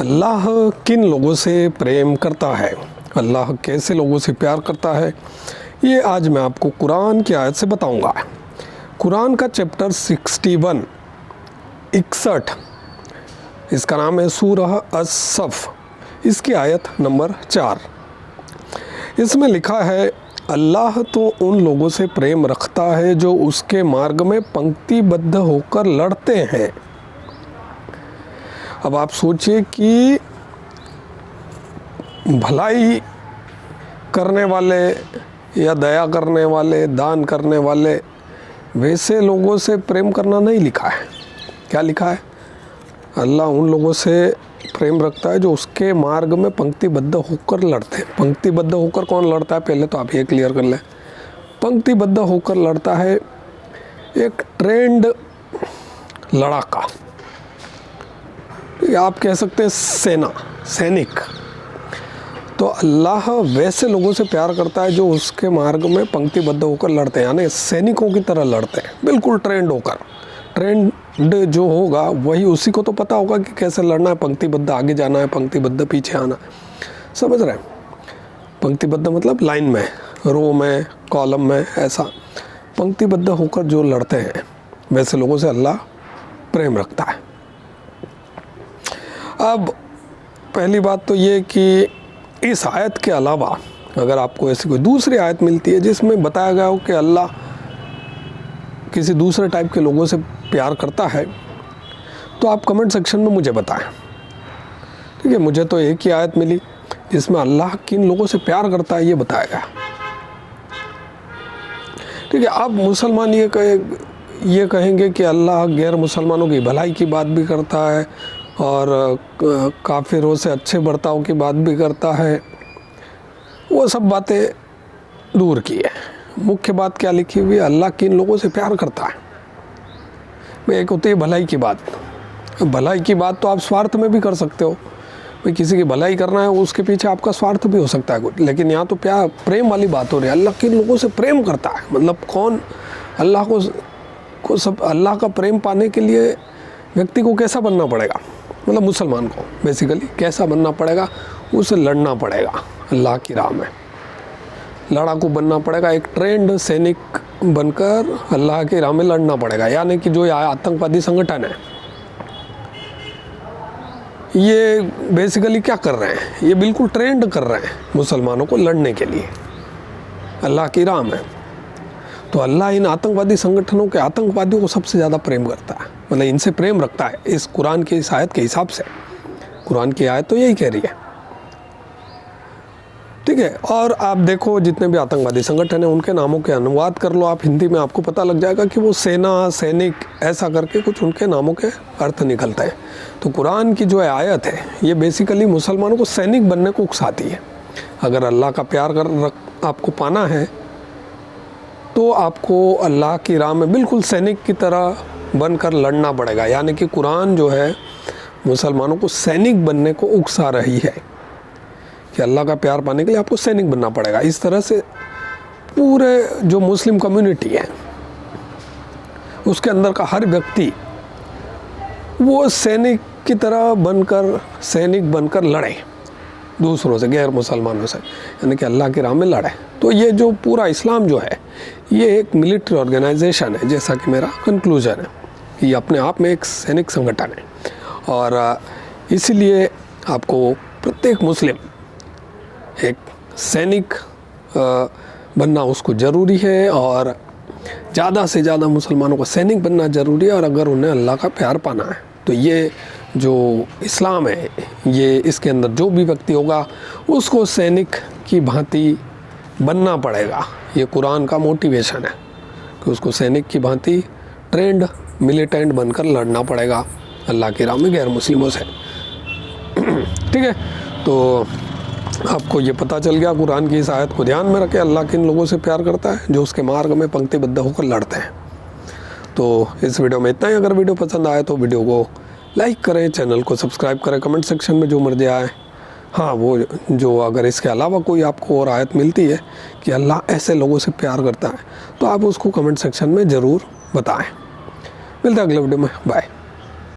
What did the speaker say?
अल्लाह किन लोगों से प्रेम करता है, अल्लाह कैसे लोगों से प्यार करता है, ये आज मैं आपको कुरान की आयत से बताऊंगा। कुरान का चैप्टर 61 61 इसका नाम है सूरह अस-सफ़। इसकी आयत नंबर 4। इसमें लिखा है, अल्लाह तो उन लोगों से प्रेम रखता है जो उसके मार्ग में पंक्तिबद्ध होकर लड़ते हैं। अब आप सोचिए कि भलाई करने वाले या दया करने वाले, दान करने वाले, वैसे लोगों से प्रेम करना नहीं लिखा है। क्या लिखा है? अल्लाह उन लोगों से प्रेम रखता है जो उसके मार्ग में पंक्तिबद्ध होकर लड़ते हैं। पंक्तिबद्ध होकर कौन लड़ता है, पहले तो आप ये क्लियर कर लें। पंक्तिबद्ध होकर लड़ता है एक ट्रेंड लड़ाका, या आप कह सकते हैं सेना, सैनिक। तो अल्लाह वैसे लोगों से प्यार करता है जो उसके मार्ग में पंक्तिबद्ध होकर लड़ते हैं, यानी सैनिकों की तरह लड़ते हैं, बिल्कुल ट्रेंड होकर। ट्रेंड जो होगा वही, उसी को तो पता होगा कि कैसे लड़ना है, पंक्तिबद्ध आगे जाना है, पंक्तिबद्ध पीछे आना है। समझ रहे हैं? पंक्तिबद्ध मतलब लाइन में, रो में, कॉलम में, ऐसा पंक्तिबद्ध होकर जो लड़ते हैं, वैसे लोगों से अल्लाह प्रेम रखता है। अब पहली बात तो ये कि इस आयत के अलावा अगर आपको ऐसी कोई दूसरी आयत मिलती है जिसमें बताया गया हो कि अल्लाह किसी दूसरे टाइप के लोगों से प्यार करता है, तो आप कमेंट सेक्शन में मुझे बताएं। ठीक है, मुझे तो एक ही आयत मिली जिसमें अल्लाह किन लोगों से प्यार करता है ये बताया गया। ठीक है, आप मुसलमान ये कहेंगे कि अल्लाह गैर मुसलमानों की भलाई की बात भी करता है और काफिरों से अच्छे बर्ताव की बात भी करता है। वो सब बातें दूर की है। मुख्य बात क्या लिखी हुई है? अल्लाह किन लोगों से प्यार करता है। एक होती है भलाई की बात। भलाई की बात तो आप स्वार्थ में भी कर सकते हो, भाई किसी की भलाई करना है, उसके पीछे आपका स्वार्थ भी हो सकता है कुछ। लेकिन यहाँ तो प्यार, प्रेम वाली बात हो रही है। अल्लाह किन लोगों से प्रेम करता है, मतलब कौन अल्लाह को सब अल्लाह का प्रेम पाने के लिए व्यक्ति को कैसा बनना पड़ेगा, मतलब मुसलमान को बेसिकली कैसा बनना पड़ेगा, उसे लड़ना पड़ेगा अल्लाह की राह में, लड़ाकू बनना पड़ेगा, एक ट्रेंड सैनिक बनकर अल्लाह की राह में लड़ना पड़ेगा। यानी कि जो आतंकवादी संगठन है, ये बेसिकली क्या कर रहे हैं, ये बिल्कुल ट्रेंड कर रहे हैं मुसलमानों को लड़ने के लिए अल्लाह की राह में। तो अल्लाह इन आतंकवादी संगठनों के, आतंकवादियों को सबसे ज़्यादा प्रेम करता है, मतलब इनसे प्रेम रखता है। इस कुरान की इस आयत के हिसाब से, कुरान की आयत तो यही कह रही है। ठीक है, और आप देखो जितने भी आतंकवादी संगठन हैं उनके नामों के अनुवाद कर लो आप हिंदी में, आपको पता लग जाएगा कि वो सेना, सैनिक, ऐसा करके कुछ उनके नामों के अर्थ निकलते हैं। तो कुरान की जो आयत है ये बेसिकली मुसलमानों को सैनिक बनने को उकसाती है। अगर अल्लाह का प्यार आपको पाना है तो आपको अल्लाह की राह में बिल्कुल सैनिक की तरह बनकर लड़ना पड़ेगा। यानी कि कुरान जो है मुसलमानों को सैनिक बनने को उकसा रही है कि अल्लाह का प्यार पाने के लिए आपको सैनिक बनना पड़ेगा। इस तरह से पूरे जो मुस्लिम कम्युनिटी है उसके अंदर का हर व्यक्ति वो सैनिक की तरह बनकर, सैनिक बनकर लड़े दूसरों से, गैर मुसलमानों से, यानी कि अल्लाह की राह में लड़े। तो ये जो पूरा इस्लाम जो है ये एक मिलिट्री ऑर्गेनाइजेशन है, जैसा कि मेरा कंक्लूजन है। ये अपने आप में एक सैनिक संगठन है और इसीलिए आपको प्रत्येक मुस्लिम एक सैनिक बनना उसको ज़रूरी है और ज़्यादा से ज़्यादा मुसलमानों को सैनिक बनना ज़रूरी है। और अगर उन्हें अल्लाह का प्यार पाना है तो ये जो इस्लाम है, ये इसके अंदर जो भी व्यक्ति होगा उसको सैनिक की भांति बनना पड़ेगा। ये कुरान का मोटिवेशन है कि उसको सैनिक की भांति ट्रेंड मिलिटेंट बनकर लड़ना पड़ेगा अल्लाह की राह में गैर मुस्लिमों से। ठीक है, तो आपको ये पता चल गया। कुरान की इस आयत को ध्यान में रखें, अल्लाह किन लोगों से प्यार करता है जो उसके मार्ग में पंक्तिबद्ध होकर लड़ते हैं। तो इस वीडियो में इतना ही। अगर वीडियो पसंद आए तो वीडियो को लाइक करें, चैनल को सब्सक्राइब करें, कमेंट सेक्शन में जो मर्जी आए। हाँ, वो जो अगर इसके अलावा कोई आपको और आयत मिलती है कि अल्लाह ऐसे लोगों से प्यार करता है तो आप उसको कमेंट सेक्शन में ज़रूर बताएं। मिलते हैं अगले वीडियो में, बाय।